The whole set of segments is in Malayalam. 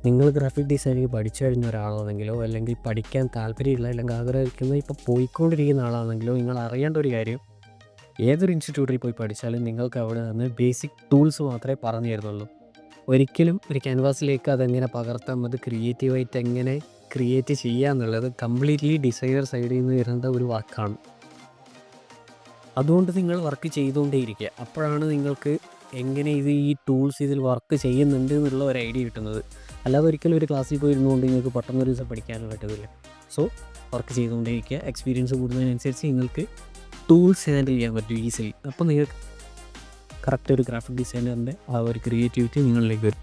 നിങ്ങൾ ഗ്രാഫിക് ഡിസൈനിങ് പഠിച്ചു കഴിഞ്ഞ ഒരാളാണെങ്കിലോ അല്ലെങ്കിൽ പഠിക്കാൻ താല്പര്യമില്ല അല്ലെങ്കിൽ ആഗ്രഹിക്കുന്ന ഇപ്പോൾ പോയിക്കൊണ്ടിരിക്കുന്ന ആളാണെങ്കിലോ നിങ്ങൾ അറിയേണ്ട ഒരു കാര്യം, ഏതൊരു ഇൻസ്റ്റിറ്റ്യൂട്ടിൽ പോയി പഠിച്ചാലും നിങ്ങൾക്ക് അവിടെ നിന്ന് ബേസിക് ടൂൾസ് മാത്രമേ പറഞ്ഞു തരുന്നുള്ളൂ. ഒരിക്കലും ഒരു ക്യാൻവാസിലേക്ക് അതെങ്ങനെ പകർത്താം, അത് ക്രിയേറ്റീവായിട്ട് എങ്ങനെ ക്രിയേറ്റ് ചെയ്യുക എന്നുള്ളത് കംപ്ലീറ്റ്ലി ഡിസൈനർ സൈഡിൽ നിന്ന് വരുന്ന ഒരു വർക്കാണ്. അതുകൊണ്ട് നിങ്ങൾ വർക്ക് ചെയ്തുകൊണ്ടേയിരിക്കുക. അപ്പോഴാണ് നിങ്ങൾക്ക് എങ്ങനെ ഈ ടൂൾസ് ഇതിൽ വർക്ക് ചെയ്യുന്നുണ്ട് എന്നുള്ള ഒരു ഐഡിയ കിട്ടുന്നത്. അല്ലാതെ ഒരിക്കലും ഒരു ക്ലാസ്സിൽ പോയിരുന്നുകൊണ്ട് നിങ്ങൾക്ക് പെട്ടെന്ന് ഒരു ദിവസം പഠിക്കാനും പറ്റത്തില്ല. So work ചെയ്തുകൊണ്ടേയിരിക്കുക. എക്സ്പീരിയൻസ് കൂടുന്നതിനനുസരിച്ച് നിങ്ങൾക്ക് ടൂൾസ് ഹാൻഡിൽ ചെയ്യാൻ പറ്റും ഈസിലി. അപ്പോൾ നിങ്ങൾക്ക് കറക്റ്റ് ഒരു ഗ്രാഫിക് ഡിസൈനറിൻ്റെ ആ ഒരു ക്രിയേറ്റിവിറ്റി നിങ്ങളിലേക്ക് വരും.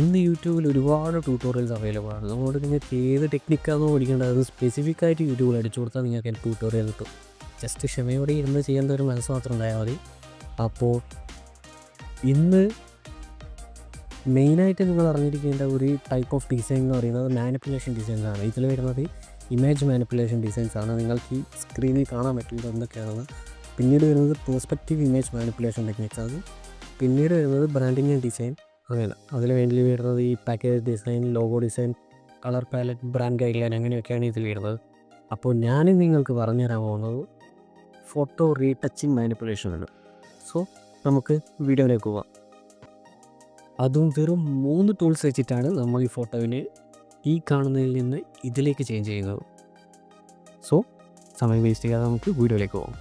ഇന്ന് യൂട്യൂബിൽ ഒരുപാട് ട്യൂട്ടോറിയൽസ് അവൈലബിൾ ആണ്. അതുകൊണ്ട് നിങ്ങൾക്ക് ഏത് ടെക്നിക്കാണോ പഠിക്കേണ്ടത് അത് സ്പെസിഫിക്കായിട്ട് യൂട്യൂബിൽ അടിച്ചു കൊടുത്താൽ നിങ്ങൾക്ക് ട്യൂട്ടോറിയൽ കിട്ടും. ജസ്റ്റ് ക്ഷമയോടെ ഇരുന്ന് ചെയ്യേണ്ട ഒരു മനസ്സ് മാത്രം ഉണ്ടായാൽ മതി. അപ്പോൾ ഇന്ന് മെയിനായിട്ട് നിങ്ങൾ അറിഞ്ഞിരിക്കേണ്ട ഒരു ടൈപ്പ് ഓഫ് ഡിസൈൻ എന്ന് പറയുന്നത് മാനിപ്പുലേഷൻ ഡിസൈൻസ് ആണ്. ഇതിൽ വരുന്നത് ഇമേജ് മാനിപ്പുലേഷൻ ഡിസൈൻസ് ആണ്. നിങ്ങൾക്ക് ഈ സ്ക്രീനിൽ കാണാൻ പറ്റുന്നത് എന്തൊക്കെയാണെന്ന്. പിന്നീട് വരുന്നത് പെർസ്പെക്റ്റീവ് ഇമേജ് മാനിപ്പുലേഷൻ ടെക്നിക്സ് ആണ്. പിന്നീട് വരുന്നത് ബ്രാൻഡിങ് ആൻഡ് ഡിസൈൻ. അങ്ങനെ അതിൽ വേണ്ടി വരുന്നത് ഈ package design, logo design, colour palette, brand guideline അങ്ങനെയൊക്കെയാണ് ഇതിൽ വരുന്നത്. അപ്പോൾ ഞാനും നിങ്ങൾക്ക് പറഞ്ഞു തരാൻ പോകുന്നത് ഫോട്ടോ റീടച്ചിങ് മാനിപ്പുലേഷനാണ്. സോ നമുക്ക് വീഡിയോയിലേക്ക് പോവാം. അതും വെറും 3 ടൂൾസ് വെച്ചിട്ടാണ് നമ്മൾ ഈ ഫോട്ടോവിനെ ഈ കാണുന്നതിൽ നിന്ന് ഇതിലേക്ക് ചേഞ്ച് ചെയ്യുന്നത്. സോ സമയം വേസ്റ്റ് ചെയ്യാതെ നമുക്ക് വീഡിയോയിലേക്ക് പോകാം.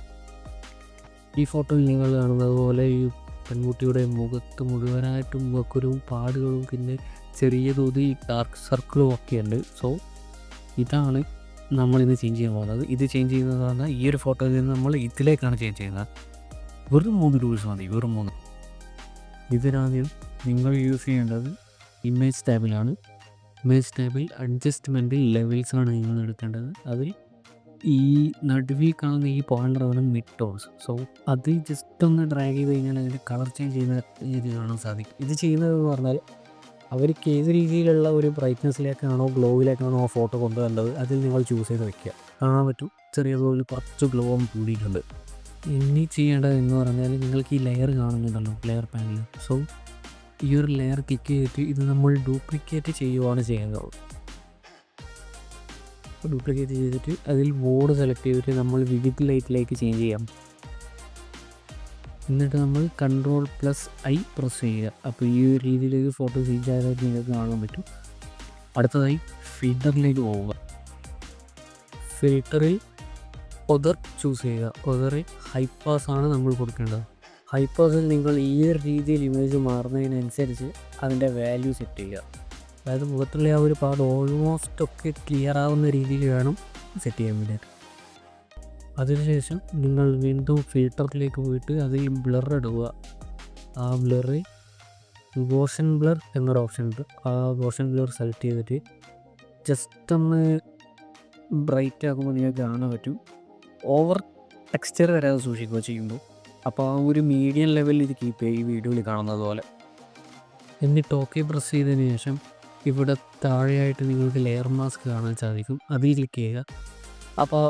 ഈ ഫോട്ടോയിൽ നിങ്ങൾ കാണുന്നത് പോലെ ഈ പെൺകുട്ടിയുടെ മുഖത്ത് മുഴുവനായിട്ടും മുഖക്കുരുവും പാടുകളും പിന്നെ ചെറിയ തോതിൽ ഡാർക്ക് സർക്കിളും ഒക്കെയുണ്ട്. സോ ഇതാണ് നമ്മളിന്ന് ചേഞ്ച് ചെയ്യാൻ പോകുന്നത്. ഇത് ചേഞ്ച് ചെയ്യുന്നത് പറഞ്ഞാൽ ഈ ഒരു ഫോട്ടോയിൽ നിന്ന് നമ്മൾ ഇതിലേക്കാണ് ചേഞ്ച് ചെയ്യുന്നത്. വെറും 3 ടൂൾസ് മതി, വെറും 3. ഇതിനാദ്യം നിങ്ങൾ യൂസ് ചെയ്യേണ്ടത് ഇമേജ് ടാബിലാണ്. ഇമേജ് ടാബിൽ അഡ്ജസ്റ്റ്മെൻറ്റിൽ ലെവൽസാണ് നിങ്ങൾ എടുക്കേണ്ടത്. അതിൽ ഈ നടുവിൽ കാണുന്ന ഈ പോയിൻ്റാണ് മിഡ് ടോൺസ്. സോ അത് ജസ്റ്റ് ഒന്ന് ഡ്രാഗ് ചെയ്ത് കഴിഞ്ഞാൽ അതിൻ്റെ കളർ ചേഞ്ച് ചെയ്യുന്ന രീതി കാണാൻ സാധിക്കും. ഇത് ചെയ്യുന്നതെന്ന് പറഞ്ഞാൽ അവർക്ക് ഏത് രീതിയിലുള്ള ഒരു ബ്രൈറ്റ്നസ്സിലേക്കാണോ ഗ്ലോയിലേക്കാണോ ആ ഫോട്ടോ കൊണ്ടുവരേണ്ടത് അതിൽ നിങ്ങൾ ചൂസ് ചെയ്ത് വെക്കുക. കാണാൻ പറ്റും ചെറിയ തോതിൽ കുറച്ച് ഗ്ലോ കൂടിയിട്ടുണ്ട്. ഇനി ചെയ്യേണ്ടത് എന്ന് പറഞ്ഞാൽ നിങ്ങൾക്ക് ഈ ലെയർ കാണുന്നുണ്ടല്ലോ, ലെയർ പാനൽ. സോ ഈ ഒരു ലെയർ ക്ലിക്ക് ചെയ്തിട്ട് ഇത് നമ്മൾ ഡ്യൂപ്ലിക്കേറ്റ് ചെയ്യുകയാണ് ചെയ്യുന്നത്. ഡ്യൂപ്ലിക്കേറ്റ് ചെയ്തിട്ട് അതിൽ മോഡ് സെലക്ട് ചെയ്തിട്ട് നമ്മൾ വിവിഡ് ലൈറ്റിലേക്ക് ചേഞ്ച് ചെയ്യാം. എന്നിട്ട് നമ്മൾ Ctrl+I പ്രസ് ചെയ്യുക. അപ്പോൾ ഈ ഒരു രീതിയിൽ ഒരു ഫോട്ടോ ചേഞ്ച് ആയതായിട്ട് നിങ്ങൾക്ക് കാണാൻ പറ്റും. അടുത്തതായി ഫിൽറ്ററിലേക്ക് പോവുക. ഫിൽറ്ററിൽ ഒതർ ചൂസ് ചെയ്യുക. ഒതറിൽ ഹൈപ്പാസ് ആണ് നമ്മൾ കൊടുക്കേണ്ടത്. ഹൈപ്പാസിൽ നിങ്ങൾ ഈ ഒരു രീതിയിൽ ഇമേജ് മാറുന്നതിനനുസരിച്ച് അതിൻ്റെ വാല്യൂ സെറ്റ് ചെയ്യുക. അതായത് മുഖത്തുള്ള ആ ഒരു പാട് ഓൾമോസ്റ്റ് ഒക്കെ ക്ലിയർ ആവുന്ന രീതിയിൽ വേണം സെറ്റ് ചെയ്യാൻ വേണ്ടിയിട്ട്. അതിനുശേഷം നിങ്ങൾ വീണ്ടും ഫിൽറ്ററിലേക്ക് പോയിട്ട് അതിൽ ബ്ലർ ഇടുക. ആ ബ്ലറിൽ ഗോഷൻ ബ്ലർ എന്നൊരു ഓപ്ഷൻ ഉണ്ട്. ആ ഗോഷൻ ബ്ലർ സെലക്ട് ചെയ്തിട്ട് ജസ്റ്റ് ഒന്ന് ബ്രൈറ്റ് ആക്കുമ്പോൾ നിങ്ങൾക്ക് കാണാൻ പറ്റും. ഓവർ ടെക്സ്ചർ വരാതെ സൂക്ഷിക്കുക ചെയ്യുമ്പോൾ. അപ്പോൾ ആ ഒരു മീഡിയം ലെവലിൽ ഇത് കീപ്പ് ചെയ്യുക, ഈ വീഡിയോയിൽ കാണുന്നത് പോലെ. എന്നിട്ട് ഓക്കെ പ്രസ് ചെയ്തതിന് ശേഷം ഇവിടെ താഴെയായിട്ട് നിങ്ങൾക്ക് ലെയർ മാസ്ക് കാണാൻ സാധിക്കും. അതിൽ ക്ലിക്ക് ചെയ്യുക. അപ്പോൾ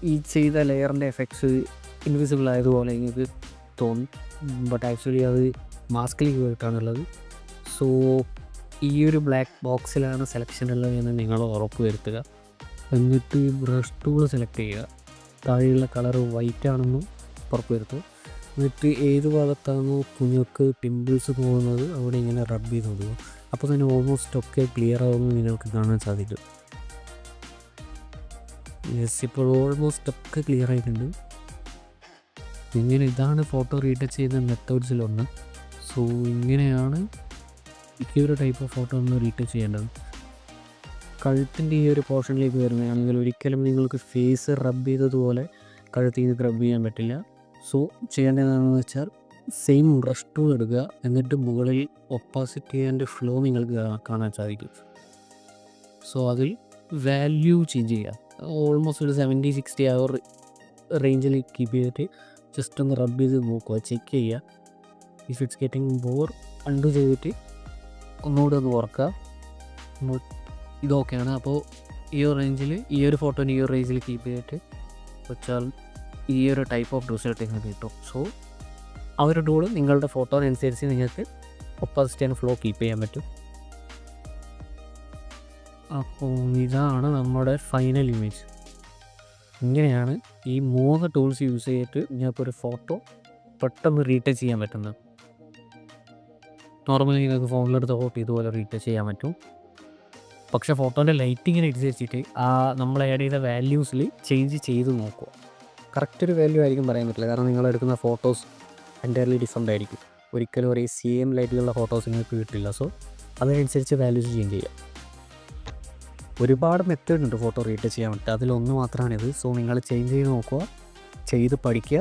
ഈ ചെയ്ത ലെയറിൻ്റെ എഫക്ട്സ് ഇൻവിസിബിൾ ആയതുപോലെ നിങ്ങൾക്ക് തോന്നും. ബട്ട് ആക്ച്വലി അത് മാസ്കിലേക്ക് പോയിട്ടാണുള്ളത്. സോ ഈ ഒരു ബ്ലാക്ക് ബോക്സിലാണ് സെലക്ഷൻ ഉള്ളത് എന്ന് നിങ്ങൾ ഉറപ്പ് വരുത്തുക. എന്നിട്ട് ബ്രഷ് ടൂൾ സെലക്ട് ചെയ്യുക. താഴെയുള്ള കളർ വൈറ്റ് ആണെന്നും ഉറപ്പ് വരുത്തുക. എന്നിട്ട് ഏത് ഭാഗത്താണോ കുഞ്ഞുങ്ങൾക്ക് പിമ്പിൾസ് പോകുന്നത് അവിടെ ഇങ്ങനെ റബ്ബ് ചെയ്ത് കൊടുക്കുക. അപ്പോൾ തന്നെ ഓൾമോസ്റ്റ് ഒക്കെ ക്ലിയർ ആവുമെന്ന് നിങ്ങൾക്ക് കാണാൻ സാധിക്കും. യെസ്, ഇപ്പോൾ ഓൾമോസ്റ്റ് ഒക്കെ ക്ലിയർ ആയിട്ടുണ്ട്. ഇതാണ് ഫോട്ടോ റീടച്ച് ചെയ്യുന്ന മെത്തേഡ്സിലൊന്ന്. സോ ഇങ്ങനെയാണ് ഈ ഒരു ടൈപ്പ് ഓഫ് ഫോട്ടോ ഒന്ന് റീടച്ച് ചെയ്യേണ്ടത്. കഴുത്തിൻ്റെ ഈ ഒരു പോർഷനിലേക്ക് വരുന്നതാണെങ്കിൽ ഒരിക്കലും നിങ്ങൾക്ക് ഫേസ് റബ്ബ് ചെയ്തതുപോലെ കഴുത്തിൽ നിന്ന് റബ്ബ് ചെയ്യാൻ പറ്റില്ല. സോ ചെയ്യേണ്ടതെന്ന് വെച്ചാൽ സെയിം ബ്രഷ് ടൂൾ എടുക്കുക. എന്നിട്ട് മുകളിൽ ഒപ്പാസിറ്റി ആൻഡ് ഫ്ലോ നിങ്ങൾക്ക് കാണാൻ സാധിക്കും. സോ അതിൽ വാല്യൂ ചേഞ്ച് ചെയ്യുക. ഓൾമോസ്റ്റ് ഒരു 70-60 ആ ഒരു റേഞ്ചിൽ കീപ്പ് ചെയ്തിട്ട് ജസ്റ്റ് ഒന്ന് റബ്ബ് ചെയ്ത് നോക്കുക, ചെക്ക് ചെയ്യുക. If it's getting bore undo ചെയ്തിട്ട് ഒന്നുകൂടെ ഒന്ന് ഓർക്കുക. ഇതൊക്കെയാണ്. അപ്പോൾ ഈ ഒരു റേഞ്ചിൽ ഈ ഒരു ഫോട്ടോന് ഈ ഒരു റേഞ്ചിൽ കീപ്പ് ചെയ്തിട്ട് വെച്ചാൽ ഈ ഒരു ടൈപ്പ് ഓഫ് റിസൾട്ട് നിങ്ങൾക്ക് കിട്ടും. സോ ആ ഒരു ടൂൾ നിങ്ങളുടെ ഫോട്ടോനനുസരിച്ച് നിങ്ങൾക്ക് ഒപ്പാസിറ്റി ആൻഡ് ഫ്ലോ കീപ്പ് ചെയ്യാൻ പറ്റും. അപ്പോൾ ഇതാണ് നമ്മുടെ ഫൈനൽ ഇമേജ്. ഇങ്ങനെയാണ് ഈ 3 ടൂൾസ് യൂസ് ചെയ്തിട്ട് നിങ്ങൾക്ക് ഒരു ഫോട്ടോ പെട്ടെന്ന് റീടച്ച് ചെയ്യാൻ പറ്റുന്നത്. നോർമലി നിങ്ങൾക്ക് ഫോണിലെടുത്ത ഫോട്ടോ ഇതുപോലെ റീടച്ച് ചെയ്യാൻ പറ്റും. പക്ഷേ ഫോട്ടോൻ്റെ ലൈറ്റിങ്ങിന് അനുസരിച്ചിട്ട് നമ്മൾ ആഡ് ചെയ്ത വാല്യൂസിൽ ചേഞ്ച് ചെയ്ത് നോക്കുക. കറക്റ്റ് ഒരു വാല്യൂ ആയിരിക്കും പറയാൻ പറ്റില്ല, കാരണം നിങ്ങളെടുക്കുന്ന ഫോട്ടോസ് എൻറ്റയർലി ഡിഫറെൻ്റ് ആയിരിക്കും. ഒരിക്കലും ഒരേ സെയിം ലൈറ്റിലുള്ള ഫോട്ടോസ് നിങ്ങൾക്ക് കിട്ടില്ല. സോ അതിനനുസരിച്ച് വാല്യൂസ് ചേഞ്ച് ചെയ്യാം. ഒരുപാട് മെത്തേഡ് ഉണ്ട് ഫോട്ടോ റീടച്ച് ചെയ്യാൻ പറ്റുക, അതിലൊന്ന് മാത്രമാണിത്. സോ നിങ്ങൾ ചേഞ്ച് ചെയ്ത് നോക്കുക, ചെയ്ത് പഠിക്കുക.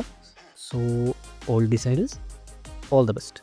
So all designers, all the best.